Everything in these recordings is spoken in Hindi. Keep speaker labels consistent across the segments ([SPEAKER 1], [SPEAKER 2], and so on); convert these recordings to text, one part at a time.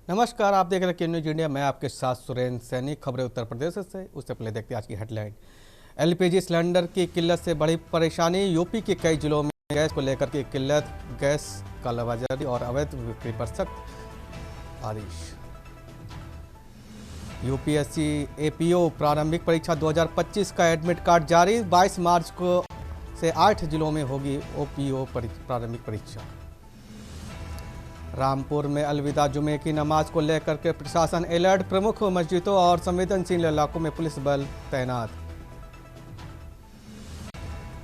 [SPEAKER 1] नमस्कार, आप देख रहे हैं के न्यूज इंडिया। मैं आपके साथ सुरेंद्र सैनी। खबरें उत्तर प्रदेश से। उससे पहले देखते हैं आज की हेडलाइन। एलपीजी सिलेंडर की किल्लत से बड़ी परेशानी। यूपी के कई जिलों में गैस को लेकर की किल्लत, गैस कालाबाजारी और अवैध बिक्री पर सख्त आदेश। यूपीएससी एपीओ प्रारंभिक परीक्षा 2025 का एडमिट कार्ड जारी। 22 मार्च को से 8 जिलों में होगी ओपीओ प्रारंभिक परीक्षा। रामपुर में अलविदा जुमे की नमाज को लेकर के प्रशासन अलर्ट। प्रमुख मस्जिदों और संवेदनशील इलाकों में पुलिस बल तैनात।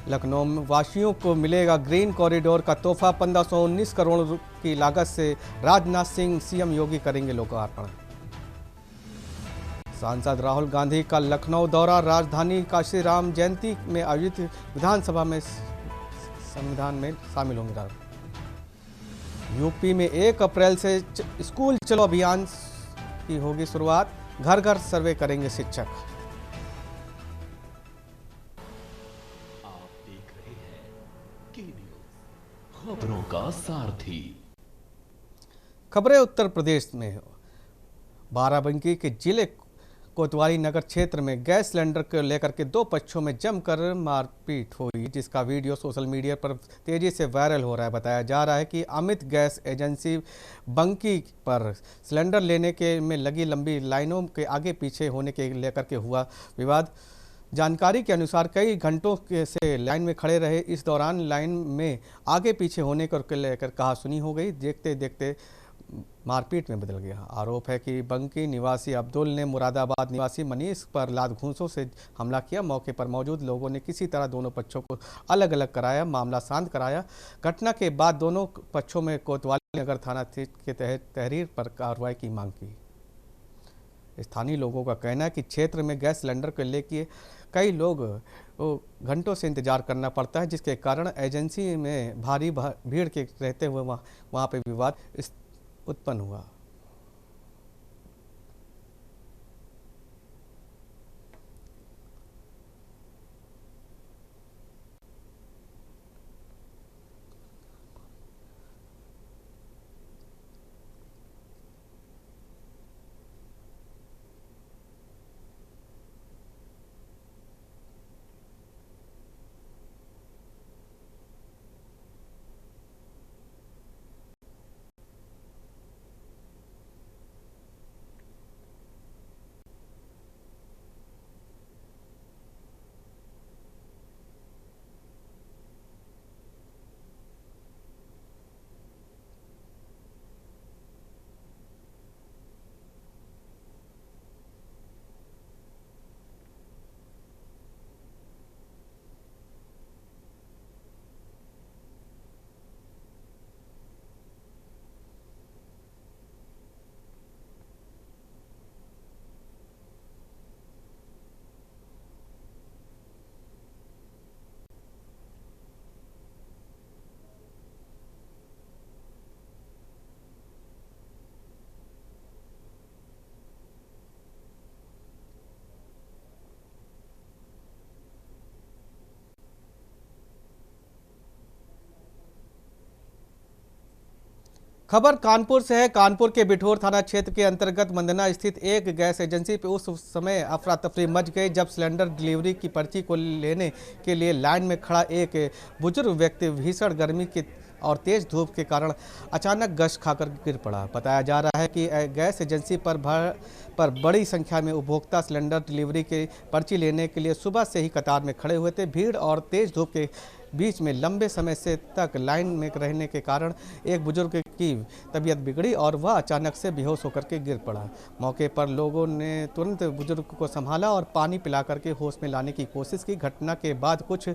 [SPEAKER 1] लखनऊ वासियों को मिलेगा ग्रीन कॉरिडोर का तोहफा। 1519 करोड़ की लागत से राजनाथ सिंह सीएम योगी करेंगे लोकार्पण। सांसद राहुल गांधी का लखनऊ दौरा। राजधानी काशीराम जयंती में आयोजित विधानसभा में संविधान में शामिल होंगे। यूपी में 1 अप्रैल से स्कूल चलो अभियान की होगी शुरुआत। घर घर सर्वे करेंगे शिक्षक।
[SPEAKER 2] आप देख रहे हैं के न्यूज, खबरों का सारथी।
[SPEAKER 1] खबरें उत्तर प्रदेश में। बाराबंकी के जिले कोतवाली नगर क्षेत्र में गैस सिलेंडर को लेकर के 2 पक्षों में जमकर मारपीट हुई, जिसका वीडियो सोशल मीडिया पर तेजी से वायरल हो रहा है। बताया जा रहा है कि अमित गैस एजेंसी बंकी पर सिलेंडर लेने के में लगी लंबी लाइनों के आगे पीछे होने के लेकर के हुआ विवाद। जानकारी के अनुसार कई घंटों से लाइन में खड़े रहे। इस दौरान लाइन में आगे पीछे होने को लेकर कहासुनी हो गई। देखते देखते मारपीट में बदल गया। आरोप है कि बंकी निवासी अब्दुल ने मुरादाबाद निवासी मनीष पर लात घूंसों से हमला किया। मौके पर मौजूद लोगों ने किसी तरह दोनों पक्षों को अलग अलग कराया, मामला शांत कराया। घटना के बाद दोनों पक्षों में कोतवाली नगर थाना के तहत तहरीर पर कार्रवाई की मांग की। स्थानीय लोगों का कहना है कि क्षेत्र में गैस सिलेंडर को लेकर कई लोग घंटों से इंतजार करना पड़ता है, जिसके कारण एजेंसी में भारी भीड़ के रहते हुए वहाँ पे विवाद उत्पन्न हुआ। खबर कानपुर से है। कानपुर के बिठौर थाना क्षेत्र के अंतर्गत मंदना स्थित एक गैस एजेंसी पे उस समय अफरा तफरी मच गई जब सिलेंडर डिलीवरी की पर्ची को लेने के लिए लाइन में खड़ा एक बुजुर्ग व्यक्ति भीषण गर्मी के और तेज धूप के कारण अचानक गश खाकर गिर पड़ा। बताया जा रहा है कि गैस एजेंसी पर बड़ी संख्या में उपभोक्ता सिलेंडर डिलीवरी की पर्ची लेने के लिए सुबह से ही कतार में खड़े हुए थे। भीड़ और तेज धूप के बीच में लंबे समय से तक लाइन में रहने के कारण एक बुजुर्ग की तबीयत बिगड़ी और वह अचानक से बेहोश होकर के गिर पड़ा। मौके पर लोगों ने तुरंत बुजुर्ग को संभाला और पानी पिला करके होश में लाने की कोशिश की। घटना के बाद कुछ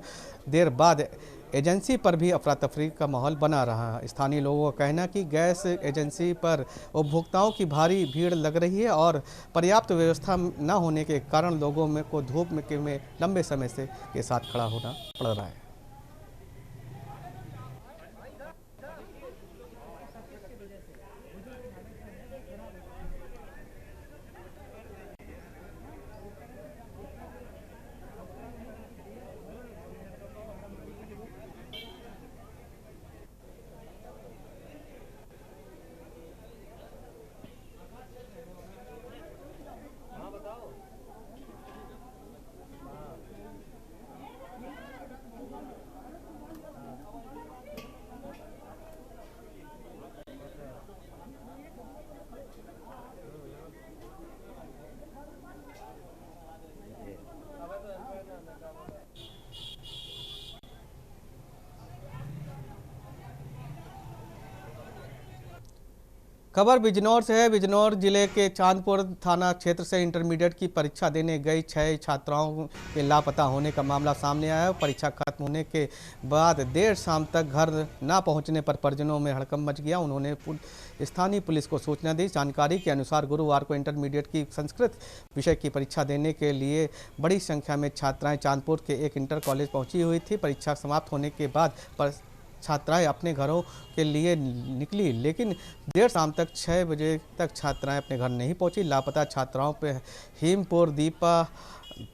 [SPEAKER 1] देर बाद एजेंसी पर भी अफरा तफरी का माहौल बना रहा। स्थानीय लोगों का कहना कि गैस एजेंसी पर उपभोक्ताओं की भारी भीड़ लग रही है और पर्याप्त व्यवस्था न होने के कारण लोगों में को धूप में लंबे समय से के साथ खड़ा होना पड़ रहा है। खबर बिजनौर से है। बिजनौर जिले के चांदपुर थाना क्षेत्र से इंटरमीडिएट की परीक्षा देने गई 6 छात्राओं के लापता होने का मामला सामने आया है। परीक्षा खत्म होने के बाद देर शाम तक घर न पहुंचने पर परिजनों में हड़कंप मच गया। उन्होंने स्थानीय पुलिस को सूचना दी। जानकारी के अनुसार गुरुवार को इंटरमीडिएट की संस्कृत विषय की परीक्षा देने के लिए बड़ी संख्या में छात्राएँ चांदपुर के एक इंटर कॉलेज पहुँची हुई थी। परीक्षा समाप्त होने के बाद छात्राएं अपने घरों के लिए निकली, लेकिन देर शाम तक 6 बजे तक छात्राएं अपने घर नहीं पहुंची। लापता छात्राओं पे हेमपुर दीपा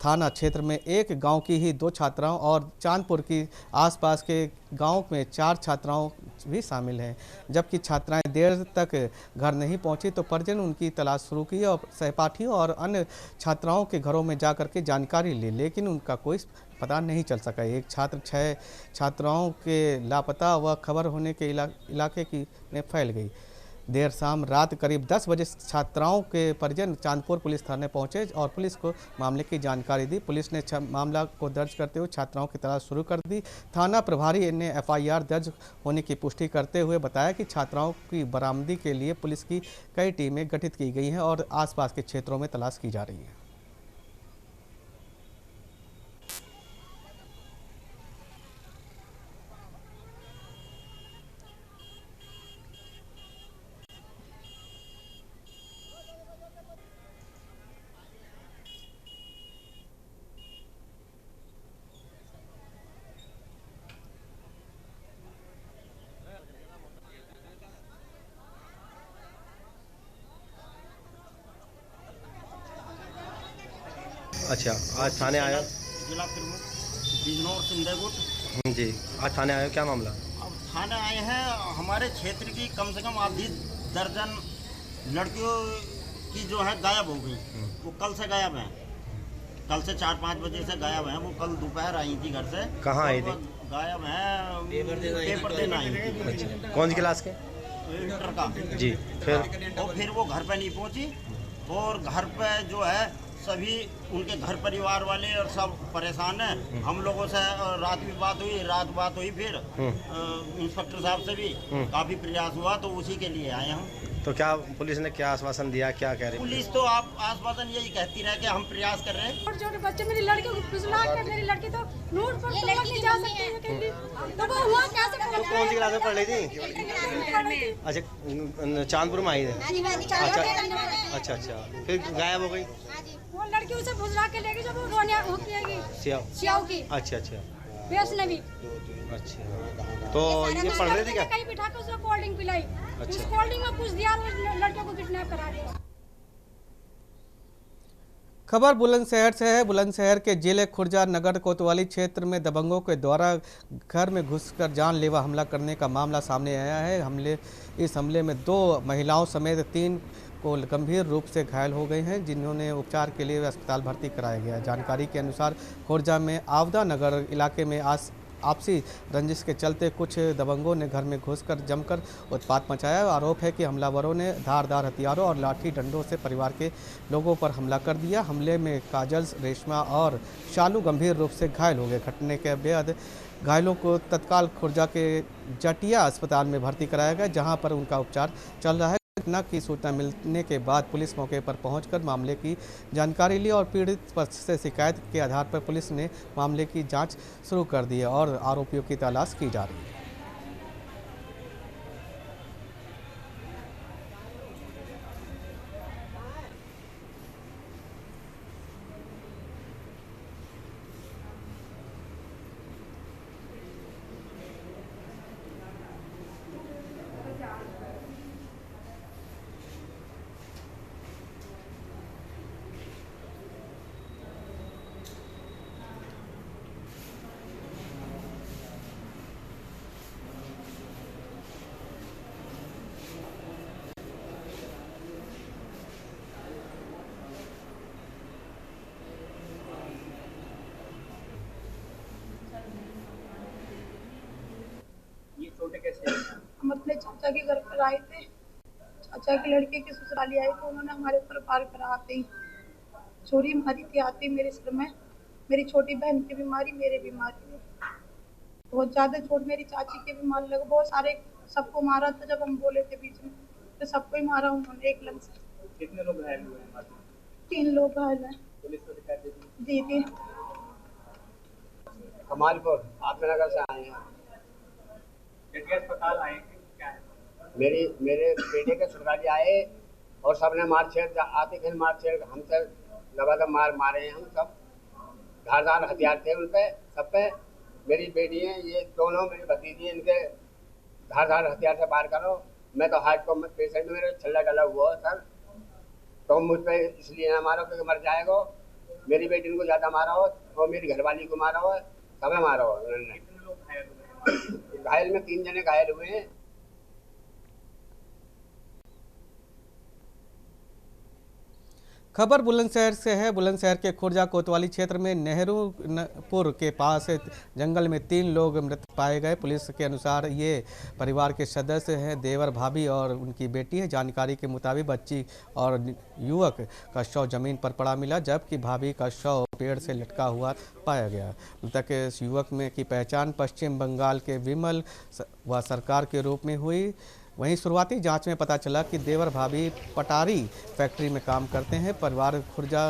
[SPEAKER 1] थाना क्षेत्र में एक गांव की ही 2 छात्राओं और चांदपुर की आसपास के गांव में 4 छात्राओं भी शामिल हैं। जबकि छात्राएं देर तक घर नहीं पहुंची तो परिजन उनकी तलाश शुरू की और सहपाठियों और अन्य छात्राओं के घरों में जाकर के जानकारी ली, लेकिन उनका कोई पता नहीं चल सका। एक छात्र 6 छात्राओं के लापता व खबर होने के इलाके की में फैल गई। देर शाम रात करीब 10 बजे छात्राओं के परिजन चांदपुर पुलिस थाने पहुंचे और पुलिस को मामले की जानकारी दी। पुलिस ने मामला को दर्ज करते हुए छात्राओं की तलाश शुरू कर दी। थाना प्रभारी ने FIR दर्ज होने की पुष्टि करते हुए बताया कि छात्राओं की बरामदी के लिए पुलिस की कई टीमें गठित की गई हैं और आसपास के क्षेत्रों में तलाश की जा रही है।
[SPEAKER 3] अच्छा, आज थाने आए हो?
[SPEAKER 4] जिला प्रमुख बिजनौर सिंधेगुट
[SPEAKER 3] जी, आज थाने आए हो, क्या मामला?
[SPEAKER 4] अब थाने आए हैं। हमारे क्षेत्र की कम से कम आधी दर्जन लड़कियों की जो है गायब हो गई। वो कल से गायब हैं। कल से 4-5 बजे से गायब हैं। वो कल दोपहर आई थी घर से।
[SPEAKER 3] कहाँ आई थी?
[SPEAKER 4] गायब हैं, पेपर देना आई थी।
[SPEAKER 3] अच्छा, कौन सी क्लास के?
[SPEAKER 4] इंटर का।
[SPEAKER 3] जी,
[SPEAKER 4] फिर वो घर पे नहीं पहुंची और घर पे जो है सभी उनके घर परिवार वाले और सब परेशान हैं। हम लोगों से रात बात हुई फिर इंस्पेक्टर साहब से भी काफ़ी प्रयास हुआ, तो उसी के लिए आए हम।
[SPEAKER 3] तो क्या पुलिस ने क्या आश्वासन दिया, क्या कह रही?
[SPEAKER 4] पुलिस तो आप आश्वासन यही कहती रहे कि हम प्रयास कर रहे हैं।
[SPEAKER 5] छोटे छोटे बच्चे, मेरी लड़की को फिसला के मेरी लड़की तो नूर पर तो नहीं जा सकती है अकेली। तो वो हुआ कैसे?
[SPEAKER 3] तो कौन सी क्लास में पढ़ रही थी? अच्छा, चांदपुर में आई थी। अच्छा, फिर गायब हो गई।
[SPEAKER 5] वो लड़की उसे भुजला के लेके जब वो रोने होगी सियाओ की।
[SPEAKER 3] अच्छा,
[SPEAKER 5] वैष्णवी।
[SPEAKER 3] अच्छा, तो ये पढ़ रहे थे क्या?
[SPEAKER 5] कहीं बिठा के उसको कोल्ड ड्रिंक पिलाई। उस कोल्ड ड्रिंक में कुछ दिया और उस लड़के को किडनैप करा दिया।
[SPEAKER 1] खबर बुलंदशहर से है। बुलंदशहर के जिले खुर्जा नगर कोतवाली क्षेत्र में दबंगों के द्वारा घर में घुसकर जानलेवा हमला करने का मामला सामने आया है। इस हमले में 2 महिलाओं समेत 3 को गंभीर रूप से घायल हो गए हैं, जिन्होंने उपचार के लिए अस्पताल भर्ती कराया गया। जानकारी के अनुसार खुर्जा में आवदा नगर इलाके में आपसी रंजिश के चलते कुछ दबंगों ने घर में घुसकर जमकर उत्पात मचाया। आरोप है कि हमलावरों ने धारदार हथियारों और लाठी डंडों से परिवार के लोगों पर हमला कर दिया। हमले में काजल, रेशमा और शालू गंभीर रूप से घायल हो गए। घटने के बाद घायलों को तत्काल खुर्जा के जटिया अस्पताल में भर्ती कराया गया, जहां पर उनका उपचार चल रहा है। घटना की सूचना मिलने के बाद पुलिस मौके पर पहुंचकर मामले की जानकारी ली और पीड़ित पक्ष से शिकायत के आधार पर पुलिस ने मामले की जांच शुरू कर दी है और आरोपियों की तलाश की जा रही है।
[SPEAKER 6] हम अपने चाचा के घर पर आए थे। चाचा के लड़के की ससुराली आए तो उन्होंने हमारे ऊपर वार करा। आते ही छुरी मारी थी आते ही मेरे सिर में। मेरी छोटी बहन की बीमारी, मेरे बीमारी में बहुत ज्यादा चोट। मेरी चाची के भी मार लगा। बहुत सारे सबको मारा था जब हम बोले थे बीच में। तो सबको ही मारा उन्होंने एक लम्स।
[SPEAKER 7] कितने लोग घायल हुए हैं?
[SPEAKER 6] 3 लोग घायल हैं।
[SPEAKER 7] पुलिस को शिकायत दे दी?
[SPEAKER 6] जी जी।
[SPEAKER 8] कमालपुर आत्मनगर से आए हैं।
[SPEAKER 7] जटिया अस्पताल आए हैं, क्या है?
[SPEAKER 8] मेरे बेटे के ससुराली आए और सबने मार छेड़ आते थे, मार छेड़ हमसे लबादब मारे हैं। हम सब धारदार हथियार थे उन पे, सब पे। मेरी बेटी है, ये दोनों मेरी भतीजी है, इनके धारदार हथियार से वार करो। मैं तो हार्ट को पेशेंट, मेरे छल्ला डला हुआ है सर, तो मुझ पे इसलिए ना मारो क्योंकि मर जाएगा। मेरी बेटी को ज़्यादा मारा हो और मेरी घरवाली को मारा हो, सबे मारा हो उन्होंने।
[SPEAKER 7] कितने लोग घायल हुए हैं?
[SPEAKER 8] घायल में 3 जने घायल हुए हैं।
[SPEAKER 1] खबर बुलंदशहर से है। बुलंदशहर के खुर्जा कोतवाली क्षेत्र में नेहरूपुर के पास जंगल में 3 लोग मृत पाए गए। पुलिस के अनुसार ये परिवार के सदस्य हैं, देवर, भाभी और उनकी बेटी है। जानकारी के मुताबिक बच्ची और युवक का शव जमीन पर पड़ा मिला, जबकि भाभी का शव पेड़ से लटका हुआ पाया गया। मृतक इस युवक में की पहचान पश्चिम बंगाल के विमल व सरकार के रूप में हुई। वहीं शुरुआती जांच में पता चला कि देवर भाभी पटारी फैक्ट्री में काम करते हैं। परिवार खुर्जा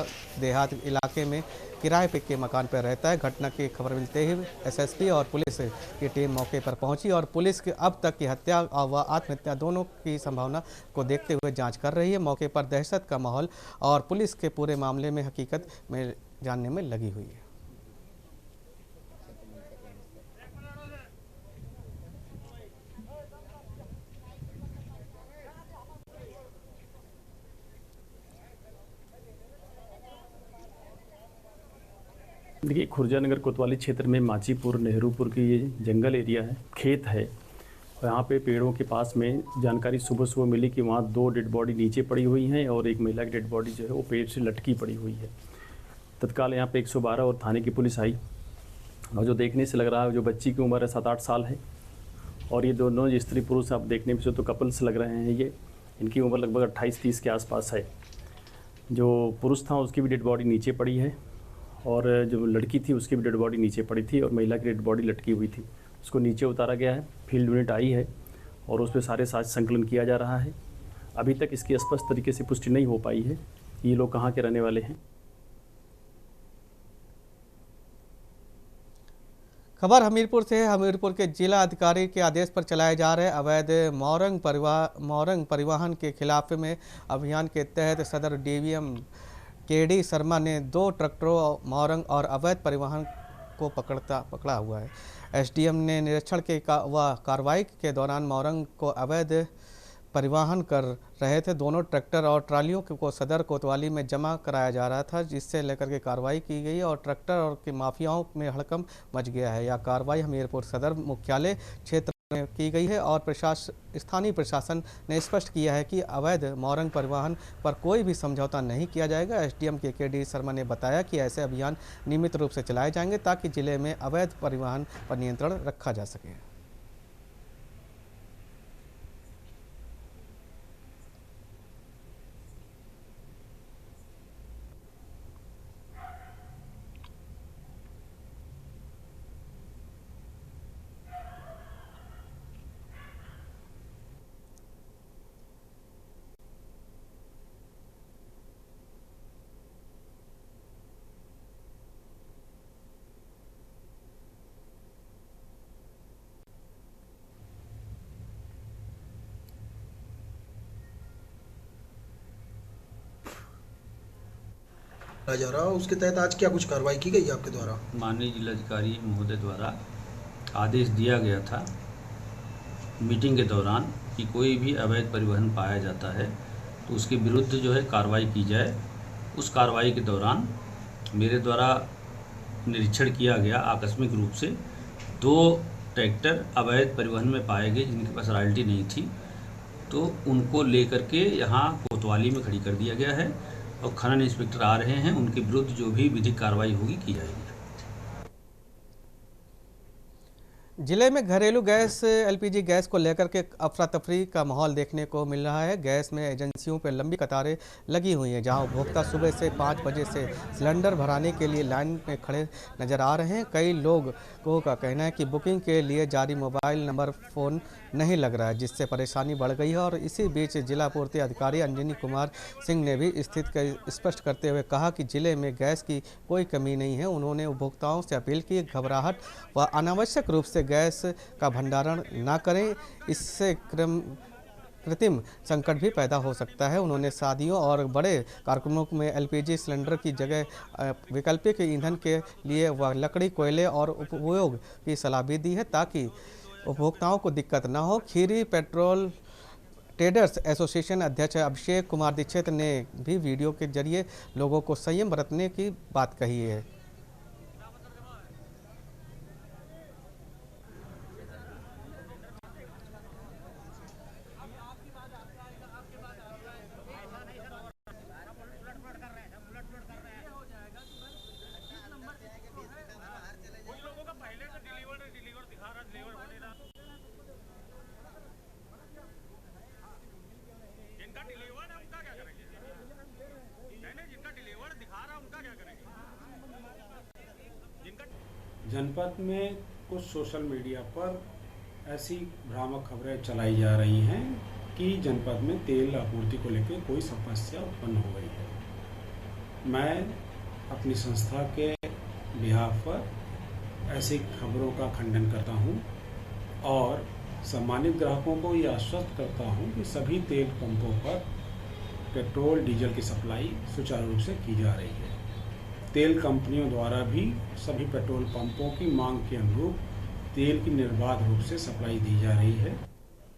[SPEAKER 1] देहात इलाके में किराए पे के मकान पर रहता है। घटना की खबर मिलते ही एसएसपी और पुलिस की टीम मौके पर पहुंची और पुलिस की अब तक की हत्या व आत्महत्या दोनों की संभावना को देखते हुए जांच कर रही है। मौके पर दहशत का माहौल और पुलिस के पूरे मामले में हकीकत में जानने में लगी हुई है।
[SPEAKER 9] देखिए, खुर्जा नगर कोतवाली क्षेत्र में माचीपुर नेहरूपुर की ये जंगल एरिया है, खेत है। और यहाँ पे पेड़ों के पास में जानकारी सुबह मिली कि वहाँ 2 डेड बॉडी नीचे पड़ी हुई हैं और एक महिला की डेड बॉडी जो है वो पेड़ से लटकी पड़ी हुई है। तत्काल यहाँ पे 112 और थाने की पुलिस आई और जो देखने से लग रहा है, जो बच्ची की उम्र है 7-8 साल है और ये दोनों स्त्री पुरुष आप देखने में से तो कपल्स लग रहे हैं। ये इनकी उम्र लगभग 28-30 के आसपास है। जो पुरुष था उसकी भी डेड बॉडी नीचे पड़ी है और जो लड़की थी उसकी भी डेड बॉडी नीचे पड़ी थी और महिला की डेड बॉडी लटकी हुई थी। उसको नीचे उतारा गया है, फील्ड यूनिट आई है और उस पर सारे साक्ष्य संकलन किया जा रहा है। अभी तक इसकी स्पष्ट तरीके से पुष्टि नहीं हो पाई है ये लोग कहाँ के रहने वाले हैं।
[SPEAKER 1] खबर हमीरपुर से है। हमीरपुर के जिला अधिकारी के आदेश पर चलाए जा रहे अवैध मौरंग परिवहन के खिलाफ में अभियान के तहत सदर डीवीएम केडी शर्मा ने 2 ट्रैक्टरों मौरंग और अवैध परिवहन को पकड़ा हुआ है। एसडीएम ने निरीक्षण के कार्रवाई के दौरान मौरंग को अवैध परिवहन कर रहे थे। दोनों ट्रैक्टर और ट्रालियों को सदर कोतवाली में जमा कराया जा रहा था, जिससे लेकर के कार्रवाई की गई और ट्रैक्टर और के माफियाओं में हड़कंप मच गया है। यह कार्रवाई हमीरपुर सदर मुख्यालय क्षेत्र में की गई है और स्थानीय प्रशासन ने स्पष्ट किया है कि अवैध मौरंग परिवहन पर कोई भी समझौता नहीं किया जाएगा। एसडीएम केडी शर्मा ने बताया कि ऐसे अभियान नियमित रूप से चलाए जाएंगे ताकि जिले में अवैध परिवहन पर नियंत्रण रखा जा सके।
[SPEAKER 10] जा रहा उसके तहत आज क्या कुछ कार्रवाई की गई आपके द्वारा?
[SPEAKER 11] माननीय जिलाधिकारी महोदय द्वारा आदेश दिया गया था मीटिंग के दौरान कि कोई भी अवैध परिवहन पाया जाता है तो उसके विरुद्ध जो है कार्रवाई की जाए। उस कार्रवाई के दौरान मेरे द्वारा निरीक्षण किया गया आकस्मिक रूप से 2 ट्रैक्टर अवैध परिवहन में पाए गए जिनके पास रॉयल्टी नहीं थी, तो उनको लेकर के यहाँ कोतवाली में खड़ी कर दिया गया है और खनन इंस्पेक्टर आ रहे हैं। उनके विरुद्ध जो भी विधिक कार्रवाई होगी की जाएगी।
[SPEAKER 1] जिले में घरेलू गैस एलपीजी गैस को लेकर के अफरा तफरी का माहौल देखने को मिल रहा है। गैस में एजेंसियों पर लंबी कतारें लगी हुई हैं, जहां उपभोक्ता सुबह से 5 बजे से सिलेंडर भराने के लिए लाइन में खड़े नजर आ रहे हैं। कई लोगों का कहना है कि बुकिंग के लिए जारी मोबाइल नंबर फ़ोन नहीं लग रहा है, जिससे परेशानी बढ़ गई है। और इसी बीच जिला पूर्ति अधिकारी अंजनी कुमार सिंह ने भी स्थिति का स्पष्ट करते हुए कहा कि जिले में गैस की कोई कमी नहीं है। उन्होंने उपभोक्ताओं से अपील की घबराहट व अनावश्यक रूप से गैस का भंडारण न करें, इससे कृत्रिम संकट भी पैदा हो सकता है। उन्होंने शादियों और बड़े कार्यक्रमों में एलपीजी सिलेंडर की जगह वैकल्पिक ईंधन के लिए व लकड़ी, कोयले और उपयोग की सलाह भी दी है, ताकि उपभोक्ताओं को दिक्कत न हो। खीरी पेट्रोल ट्रेडर्स एसोसिएशन अध्यक्ष अभिषेक कुमार दीक्षित ने भी वीडियो के जरिए लोगों को संयम बरतने की बात कही है।
[SPEAKER 12] जनपद में कुछ सोशल मीडिया पर ऐसी भ्रामक खबरें चलाई जा रही हैं कि जनपद में तेल आपूर्ति को लेकर कोई समस्या उत्पन्न हो गई है। मैं अपनी संस्था के बिहाफ पर ऐसी खबरों का खंडन करता हूं और सम्मानित ग्राहकों को ये आश्वस्त करता हूं कि सभी तेल पंपों पर पेट्रोल डीजल की सप्लाई सुचारू रूप से की जा रही है। तेल कंपनियों द्वारा भी सभी पेट्रोल पंपों की मांग के अनुरूप तेल की निर्बाध रूप से सप्लाई दी जा रही है।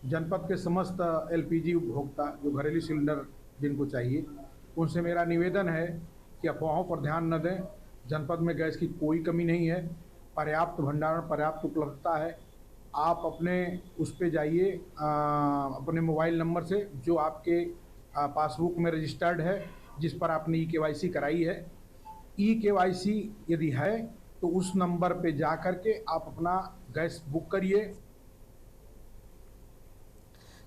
[SPEAKER 13] जनपद के समस्त एलपीजी उपभोक्ता जो घरेलू सिलेंडर जिनको चाहिए, उनसे मेरा निवेदन है कि अफवाहों पर ध्यान न दें। जनपद में गैस की कोई कमी नहीं है, पर्याप्त भंडारण, पर्याप्त उपलब्धता है। आप अपने उस पे जाइए, अपने मोबाइल नंबर से जो आपके पासबुक में रजिस्टर्ड है, जिस पर आपने EKYC कराई है, EKYC यदि है तो उस नंबर पे जा करके आप अपना गैस बुक करिए।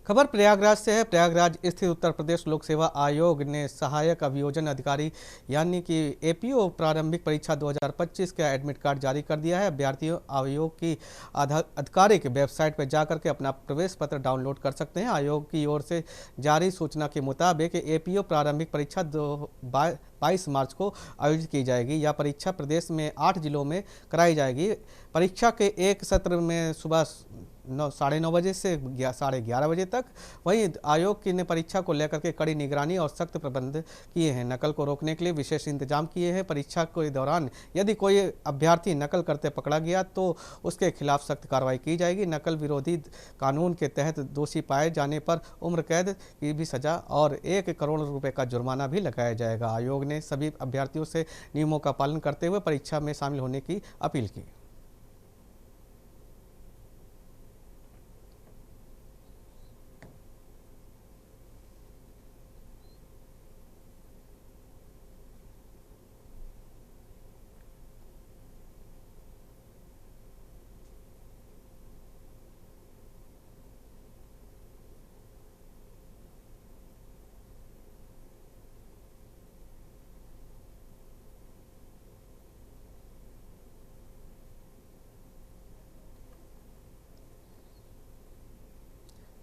[SPEAKER 1] खबर प्रयागराज से है। प्रयागराज स्थित उत्तर प्रदेश लोक सेवा आयोग ने सहायक अभियोजन अधिकारी यानी कि APO प्रारंभिक परीक्षा 2025 का एडमिट कार्ड जारी कर दिया है। अभ्यर्थियों आयोग की आधिकारिक वेबसाइट पर जाकर के अपना प्रवेश पत्र डाउनलोड कर सकते हैं। आयोग की ओर से जारी सूचना के मुताबिक APO प्रारंभिक परीक्षा 22 मार्च को आयोजित की जाएगी। यह परीक्षा प्रदेश में 8 जिलों में कराई जाएगी। परीक्षा के एक सत्र में सुबह 9:30 बजे से 11:30 बजे तक। वहीं आयोग की ने परीक्षा को लेकर के कड़ी निगरानी और सख्त प्रबंध किए हैं। नकल को रोकने के लिए विशेष इंतजाम किए हैं। परीक्षा के दौरान यदि कोई अभ्यर्थी नकल करते पकड़ा गया तो उसके खिलाफ सख्त कार्रवाई की जाएगी। नकल विरोधी कानून के तहत दोषी पाए जाने पर उम्र कैद की भी सजा और 1 करोड़ रुपए का जुर्माना भी लगाया जाएगा। आयोग ने सभी अभ्यर्थियों से नियमों का पालन करते हुए परीक्षा में शामिल होने की अपील की।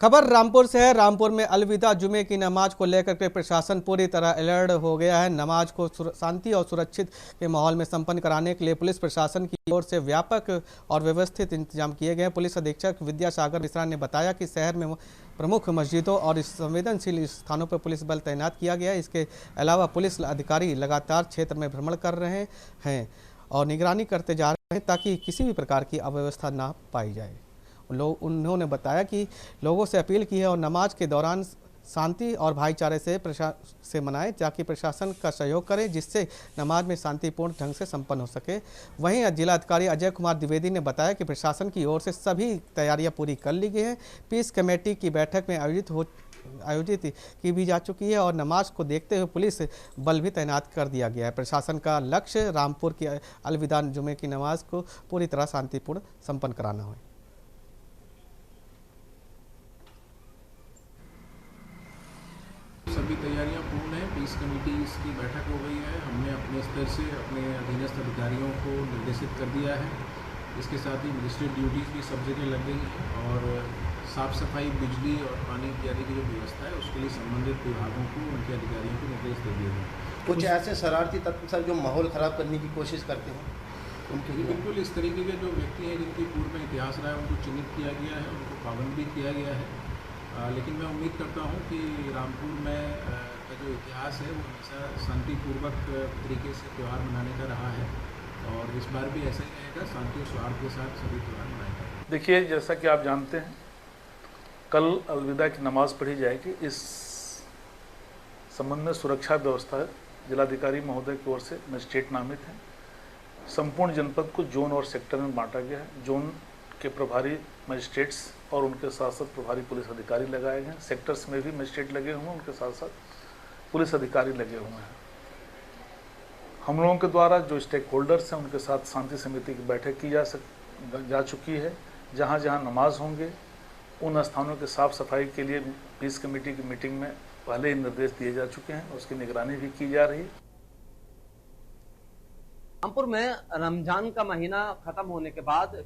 [SPEAKER 1] खबर रामपुर से है। रामपुर में अलविदा जुमे की नमाज को लेकर के प्रशासन पूरी तरह अलर्ट हो गया है। नमाज को शांति और सुरक्षित के माहौल में संपन्न कराने के लिए पुलिस प्रशासन की ओर से व्यापक और व्यवस्थित इंतजाम किए गए हैं। पुलिस अधीक्षक विद्यासागर मिश्रा ने बताया कि शहर में प्रमुख मस्जिदों और संवेदनशील स्थानों पर पुलिस बल तैनात किया गया है। इसके अलावा पुलिस अधिकारी लगातार क्षेत्र में भ्रमण कर रहे हैं और निगरानी करते जा रहे हैं ताकि किसी भी प्रकार की अव्यवस्था ना पाई जाए। उन्होंने बताया कि लोगों से अपील की है और नमाज के दौरान शांति और भाईचारे से मनाएं ताकि प्रशासन का सहयोग करें, जिससे नमाज में शांतिपूर्ण ढंग से संपन्न हो सके। वहीं जिलाधिकारी अजय कुमार द्विवेदी ने बताया कि प्रशासन की ओर से सभी तैयारियां पूरी कर ली गई हैं। पीस कमेटी की बैठक में आयोजित की भी जा चुकी है और नमाज को देखते हुए पुलिस बल भी तैनात कर दिया गया है। प्रशासन का लक्ष्य रामपुर की अलविदा जुमे की नमाज को पूरी तरह शांतिपूर्ण संपन्न कराना है।
[SPEAKER 13] सभी तैयारियां पूर्ण हैं। पीस कमेटी की बैठक हो गई है। हमने अपने स्तर से अपने अधीनस्थ अधिकारियों को निर्देशित कर दिया है। इसके साथ ही मजिस्ट्रेट ड्यूटीज़ भी सब जगह लग गई हैं और साफ़ सफाई, बिजली और पानी इत्यादि की जो व्यवस्था है उसके लिए संबंधित विभागों को, उनके अधिकारियों को निर्देश दे दिए गए।
[SPEAKER 3] कुछ ऐसे शरारती तत्व सर जो माहौल ख़राब करने की कोशिश करते हैं उनके लिए
[SPEAKER 13] बिल्कुल इस तरीके के जो व्यक्ति हैं जिनकी पूर्व में इतिहास रहा है उनको चिन्हित किया गया है, उनको पाबंद भी किया गया है। लेकिन मैं उम्मीद करता हूं कि रामपुर में का जो इतिहास है वो हमेशा शांतिपूर्वक तरीके से त्यौहार मनाने का रहा है और इस बार भी ऐसा ही रहेगा। शांति और सौहार्द के साथ सभी त्यौहार मनाए जाएंगे।
[SPEAKER 14] देखिए, जैसा कि आप जानते हैं, कल अलविदा की नमाज़ पढ़ी जाएगी। इस संबंध में सुरक्षा व्यवस्था जिलाधिकारी महोदय की ओर से मजिस्ट्रेट नामित हैं। संपूर्ण जनपद को जोन और सेक्टर में बांटा गया है। जोन के प्रभारी मजिस्ट्रेट्स और उनके साथ साथ प्रभारी पुलिस अधिकारी लगाए गए हैं। सेक्टर्स में भी मजिस्ट्रेट लगे हुए हैं, उनके साथ साथ पुलिस अधिकारी लगे हुए हैं। हम लोगों के द्वारा जो स्टेक होल्डर्स हैं उनके साथ शांति समिति की बैठक की जा चुकी है। जहाँ जहाँ नमाज होंगे उन स्थानों के साफ सफाई के लिए पीस कमेटी की मीटिंग में पहले ही निर्देश दिए जा चुके हैं, उसकी निगरानी भी की जा रही है।
[SPEAKER 15] रामपुर में रमजान का महीना खत्म होने के बाद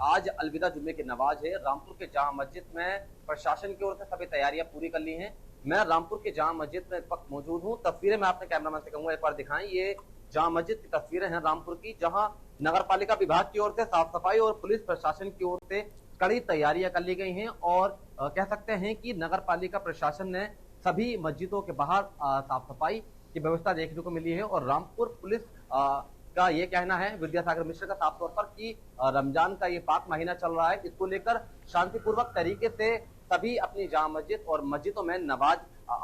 [SPEAKER 15] आज अलविदा जुम्मे की नमाज है। रामपुर के जामा मस्जिद में प्रशासन की ओर से सभी तैयारियां पूरी कर ली हैं। मैं रामपुर के जामा मस्जिद में इस वक्त मौजूद हूं। तस्वीरें मैं अपने कैमरामैन से कहूंगा एक बार दिखाएं। ये जामा मस्जिद की तस्वीरें हैं रामपुर की, जहां नगर पालिका विभाग की ओर से साफ सफाई और पुलिस प्रशासन की ओर से कड़ी तैयारियां कर ली गई हैं और कह सकते हैं कि नगर पालिका प्रशासन ने सभी मस्जिदों के बाहर साफ सफाई की व्यवस्था देखने को मिली है। और रामपुर पुलिस का ये कहना है, विद्यासागर मिश्र का साफ तौर पर, कि रमजान का ये पाक महीना चल रहा है, इसको लेकर शांतिपूर्वक तरीके से सभी अपनी जामा मस्जिद और मस्जिदों में नमाज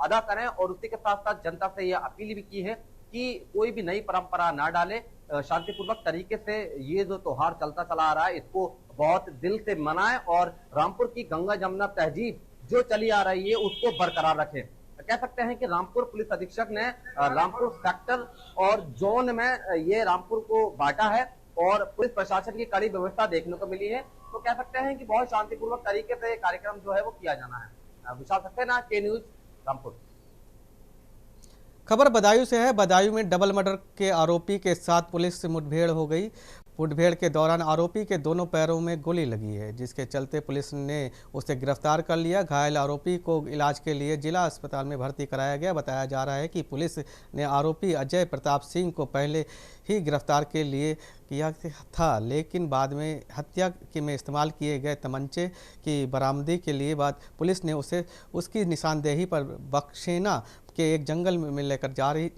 [SPEAKER 15] अदा करें। और उसी के साथ साथ जनता से यह अपील भी की है कि कोई भी नई परंपरा ना डाले, शांतिपूर्वक तरीके से ये जो त्योहार चलता चला आ रहा है इसको बहुत दिल से मनाएं और रामपुर की गंगा जमुना तहजीब जो चली आ रही है उसको बरकरार रखें। कह सकते हैं कि रामपुर पुलिस अधीक्षक ने रामपुर सेक्टर और जोन में ये रामपुर को बांटा है और पुलिस प्रशासन की कड़ी व्यवस्था देखने को मिली है। तो कह सकते हैं कि बहुत शांतिपूर्वक तरीके से कार्यक्रम जो है वो किया जाना है। विशाल सक्सेना, के न्यूज, रामपुर।
[SPEAKER 1] खबर बदायूं से है। बदायूं में डबल मर्डर के आरोपी के साथ पुलिस से मुठभेड़ हो गई। मुठभेड़ के दौरान आरोपी के दोनों पैरों में गोली लगी है, जिसके चलते पुलिस ने उसे गिरफ्तार कर लिया। घायल आरोपी को इलाज के लिए जिला अस्पताल में भर्ती कराया गया। बताया जा रहा है कि पुलिस ने आरोपी अजय प्रताप सिंह को पहले ही गिरफ्तार के लिए किया था, लेकिन बाद में हत्या में इस्तेमाल किए गए तमंचे की बरामदी के लिए बाद पुलिस ने उसे उसकी निशानदेही पर बख्शेना के एक जंगल में लेकर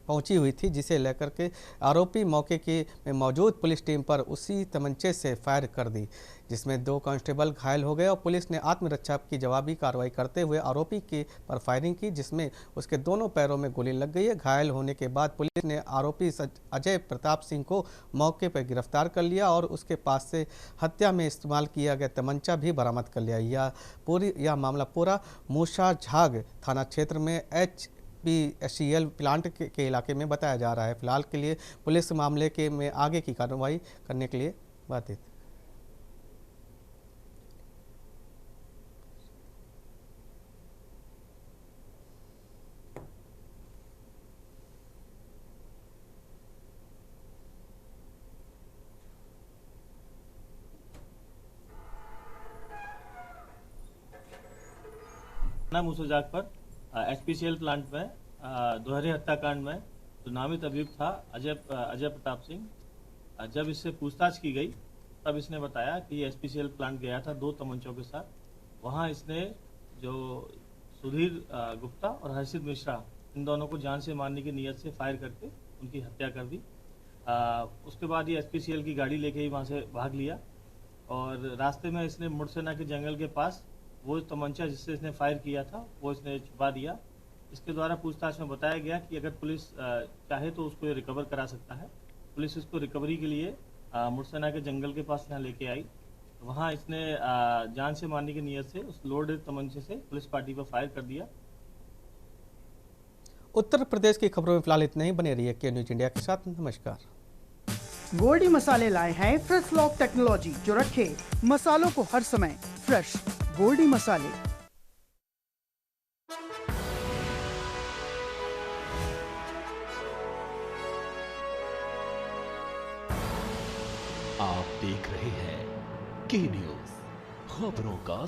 [SPEAKER 1] पहुंची हुई थी, जिसे लेकर के आरोपी मौके की में मौजूद पुलिस टीम पर उसी तमंचे से फायर कर दी, जिसमें 2 कांस्टेबल घायल हो गए और पुलिस ने आत्मरक्षा की जवाबी कार्रवाई करते हुए आरोपी के पर फायरिंग की, जिसमें उसके दोनों पैरों में गोली लग गई है। घायल होने के बाद पुलिस ने आरोपी अजय प्रताप सिंह को मौके पर गिरफ्तार कर लिया और उसके पास से हत्या में इस्तेमाल किया गया तमंचा भी बरामद कर लिया। यह मामला पूरा मूसा झाग थाना क्षेत्र में HPCL प्लांट के इलाके में बताया जा रहा है। फिलहाल के लिए पुलिस मामले के में आगे की कार्रवाई करने के लिए बाधित।
[SPEAKER 16] मूसा जाग पर HPCL प्लांट में दोहरे हत्याकांड में जो नामित अभियुक्त था अजय प्रताप सिंह, जब इससे पूछताछ की गई तब इसने बताया कि HPCL प्लांट गया था 2 तमंचों के साथ। वहां इसने जो सुधीर गुप्ता और हर्षित मिश्रा, इन दोनों को जान से मारने की नीयत से फायर करके उनकी हत्या कर दी। उसके बाद ये HPCL की गाड़ी लेके ही वहाँ से भाग लिया और रास्ते में इसने मुड़सेना के जंगल के पास वो तमंचा जिससे इसने फायर किया था वो इसने छुपा दिया। इसके द्वारा पूछताछ में बताया गया कि अगर पुलिस चाहे तो उसको रिकवर करा सकता है। पुलिस इसको रिकवरी के लिए मुड़सेना के जंगल के पास यहाँ लेके आई। वहाँ इसने जान से मारने की नीयत से उस लोडेड तमंचे से पुलिस पार्टी पर फायर कर दिया।
[SPEAKER 1] उत्तर प्रदेश की खबरों में फिलहाल इतना ही। बने रहिए के न्यूज इंडिया के साथ। नमस्कार।
[SPEAKER 17] गोल्डी मसाले लाए हैं फ्रेश लॉक टेक्नोलॉजी, जो रखे मसालों को हर समय फ्रेश। गोल्डी मसाले।
[SPEAKER 2] आप देख रहे हैं के न्यूज, खबरों का